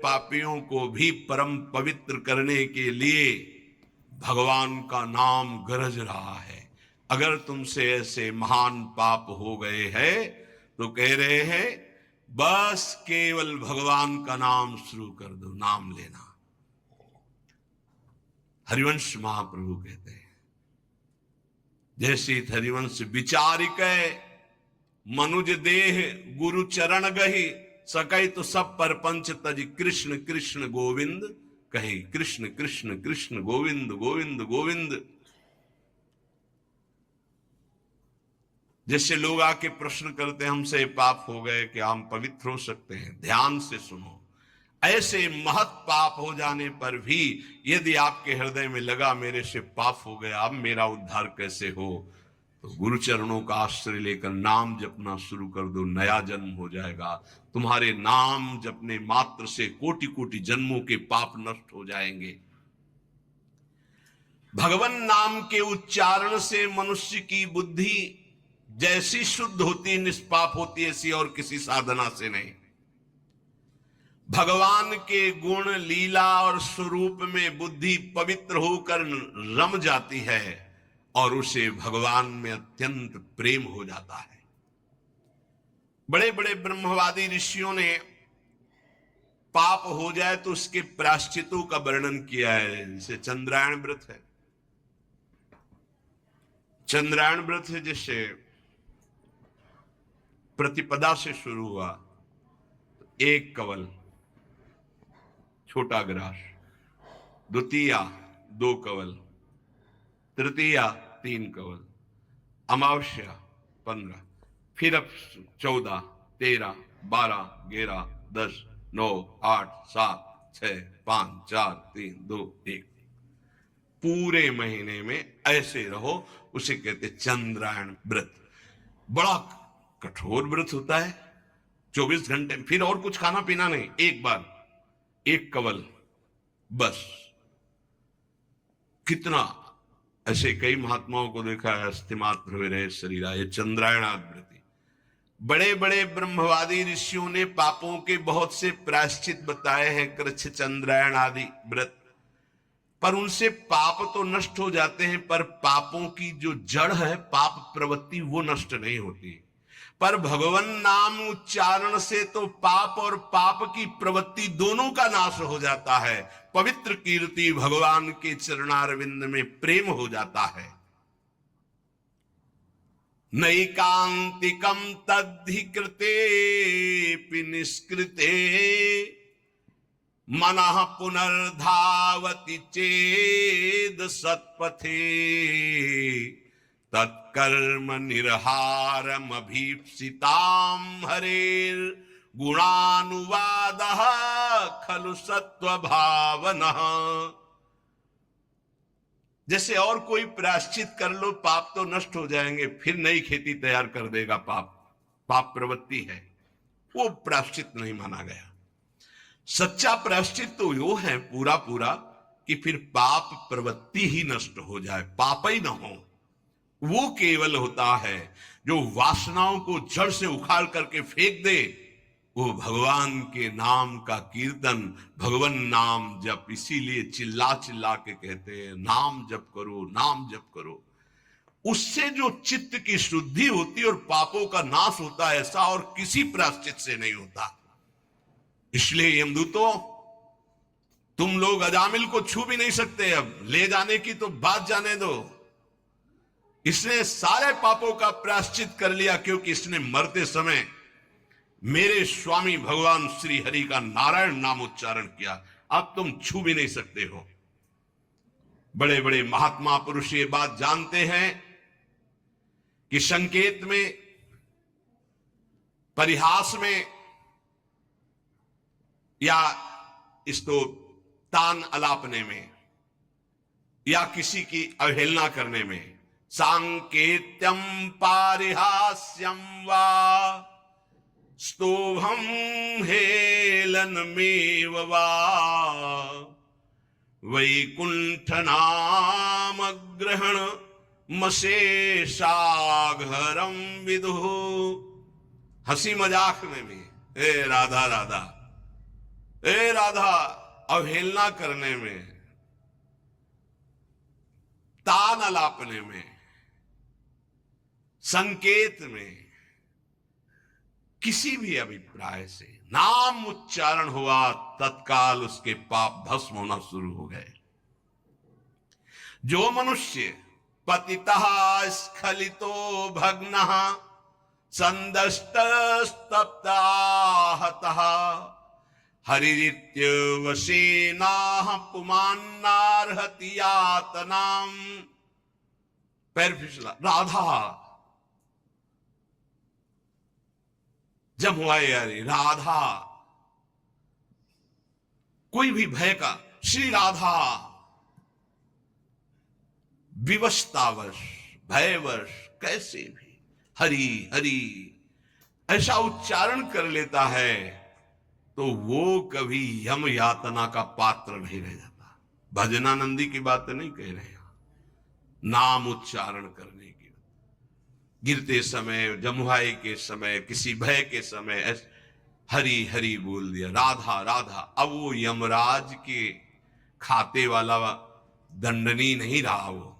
पापियों को भी परम पवित्र करने के लिए भगवान का नाम गरज रहा है। अगर तुमसे ऐसे महान पाप हो गए हैं तो कह रहे हैं बस केवल भगवान का नाम शुरू कर दो, नाम लेना। हरिवंश महाप्रभु कहते हैं जैसे हरिवंश विचारिक मनुज देह गुरु चरण गही सकै तो सब पर पंच तज कृष्ण कृष्ण गोविंद कहे। कृष्ण कृष्ण कृष्ण गोविंद गोविंद गोविंद। जैसे लोग आके प्रश्न करते हैं हमसे पाप हो गए कि हम पवित्र हो सकते हैं। ध्यान से सुनो, ऐसे महत पाप हो जाने पर भी यदि आपके हृदय में लगा मेरे से पाप हो गया, अब मेरा उद्धार कैसे हो, तो गुरु चरणों का आश्रय लेकर नाम जपना शुरू कर दो, नया जन्म हो जाएगा। तुम्हारे नाम जपने मात्र से कोटि कोटि जन्मों के पाप नष्ट हो जाएंगे। भगवान नाम के उच्चारण से मनुष्य की बुद्धि जैसी शुद्ध होती, निष्पाप होती, ऐसी और किसी साधना से नहीं। भगवान के गुण लीला और स्वरूप में बुद्धि पवित्र होकर रम जाती है और उसे भगवान में अत्यंत प्रेम हो जाता है। बड़े बड़े ब्रह्मवादी ऋषियों ने पाप हो जाए तो उसके प्रायश्चितों का वर्णन किया है। जैसे चंद्रायण व्रत है, चंद्रायण व्रत है जैसे प्रतिपदा से शुरू हुआ, एक कवल छोटा ग्रास, द्वितीया 2 कवल, तृतीया 3 कवल, अमावस्या 15, फिर अब 14, 13, 12, 11, 10, 9, 8, 7, 6, 5, 4, 3, 2, 1। पूरे महीने में ऐसे रहो, उसे कहते चंद्रायण व्रत। बड़ा कठोर व्रत होता है, 24 घंटे, फिर और कुछ खाना पीना नहीं, एक बार 1 कवल बस। कितना ऐसे कई महात्माओं को देखा है, अस्थिमात्र हुए रहे शरीरा, ये चंद्रायणाव्रति। बड़े बड़े ब्रह्मवादी ऋषियों ने पापों के बहुत से प्रायश्चित बताए हैं, कृच्छ चंद्रायण आदि व्रत, पर उनसे पाप तो नष्ट हो जाते हैं, पर पापों की जो जड़ है पाप प्रवृत्ति वो नष्ट नहीं होती। पर भगवान नाम उच्चारण से तो पाप और पाप की प्रवृत्ति दोनों का नाश हो जाता है। पवित्र कीर्ति भगवान के चरणारविंद में प्रेम हो जाता है। नैकांतिकम तद्धि कृते निष्कृते मनः पुनर्धावति चेद सत्पथे तत्कर्म निर्हारम अभीप्सिताम हरेर गुणानुवादः खलु सत्व भावनः। जैसे और कोई प्रायश्चित कर लो पाप तो नष्ट हो जाएंगे, फिर नई खेती तैयार कर देगा पाप, पाप प्रवृत्ति है, वो प्रायश्चित नहीं माना गया। सच्चा प्रायश्चित तो यो है पूरा पूरा कि फिर पाप प्रवृत्ति ही नष्ट हो जाए, पाप ही ना हो। वो केवल होता है जो वासनाओं को जड़ से उखाड़ करके फेंक दे, वो भगवान के नाम का कीर्तन, भगवान नाम जप। इसीलिए चिल्ला चिल्ला के कहते हैं नाम जप करो, नाम जप करो। उससे जो चित्त की शुद्धि होती और पापों का नाश होता है, ऐसा और किसी प्रायश्चित से नहीं होता। इसलिए यमदूतों, तुम लोग अजामिल को छू भी नहीं सकते, अब ले जाने की तो बात जाने दो। इसने सारे पापों का प्रायश्चित कर लिया, क्योंकि इसने मरते समय मेरे स्वामी भगवान श्री हरि का नारायण नाम उच्चारण किया। अब तुम छू भी नहीं सकते हो। बड़े बड़े महात्मा पुरुष ये बात जानते हैं कि संकेत में, परिहास में या इसको तान अलापने में या किसी की अवहेलना करने में, सांकेत्यम पारिहास्यम वा स्तोभम हेलनमेव वा वैकुंठ नाम ग्रहण मशेषाघरम विदु। हंसी मजाक में भी, ए राधा राधा, ए राधा, अवहेलना करने में, तान अलापने में, संकेत में, किसी भी अभिप्राय से नाम उच्चारण हुआ, तत्काल उसके पाप भस्म होना शुरू हो गए। जो मनुष्य पतितः स्खलितो भग्नः संदष्टस्तप्ताहतः हरिरित्यवसेनाः पुमान्नार्हति यातनाम्। पैर फिसला। राधा जब हुआ यारी, राधा कोई भी भय का, श्री राधा विवशतावश, भयवश, कैसे भी हरि हरि ऐसा उच्चारण कर लेता है तो वो कभी यम यातना का पात्र नहीं रह जाता। भजनानंदी की बात नहीं कह रहे हैं, नाम उच्चारण करने की, गिरते समय, जमुहाई के समय, किसी भय के समय हरि हरि बोल दिया, राधा राधा। अब वो यमराज के खाते वाला दंडनी नहीं रहा। वो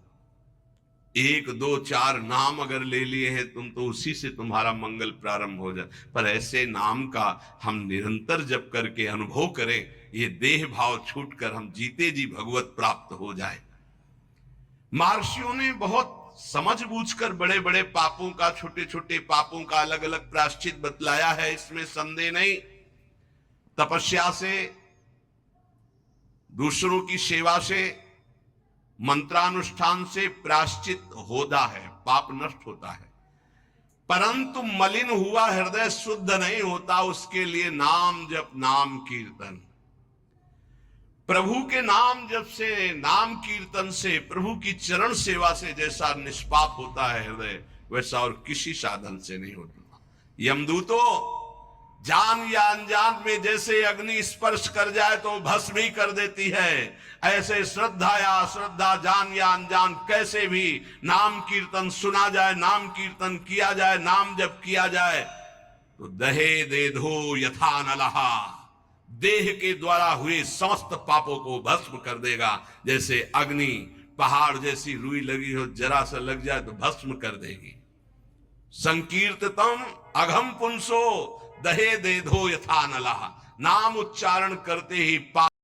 1 2 4 नाम अगर ले लिए हैं तुम, तो उसी से तुम्हारा मंगल प्रारंभ हो जाए। पर ऐसे नाम का हम निरंतर जप करके अनुभव करें, ये देह भाव छूटकर हम जीते जी भगवत प्राप्त हो जाए। महर्षियों ने बहुत समझ बूझकर बड़े बड़े पापों का, छोटे छोटे पापों का अलग अलग प्रायश्चित बतलाया है, इसमें संदेह नहीं। तपस्या से, दूसरों की सेवा से, मंत्रानुष्ठान से प्रायश्चित होता है, पाप नष्ट होता है। परंतु मलिन हुआ हृदय शुद्ध नहीं होता, उसके लिए नाम जप, नाम कीर्तन, प्रभु के नाम जप से, नाम कीर्तन से, प्रभु की चरण सेवा से जैसा निष्पाप होता है हृदय, वैसा और किसी साधन से नहीं होता। यमदूतों जान या अनजान में जैसे अग्नि स्पर्श कर जाए तो भस्म ही कर देती है, ऐसे श्रद्धा या अश्रद्धा, जान या अनजान, कैसे भी नाम कीर्तन सुना जाए, नाम कीर्तन किया जाए, नाम जप किया जाए तो दहे दे धो यथा नलहा, देह के द्वारा हुए समस्त पापों को भस्म कर देगा। जैसे अग्नि पहाड़ जैसी रुई लगी हो, जरा सा लग जाए तो भस्म कर देगी। संकीर्ततम अघम पुंसो दहे दे धो यथा नलहा, नाम उच्चारण करते ही पाप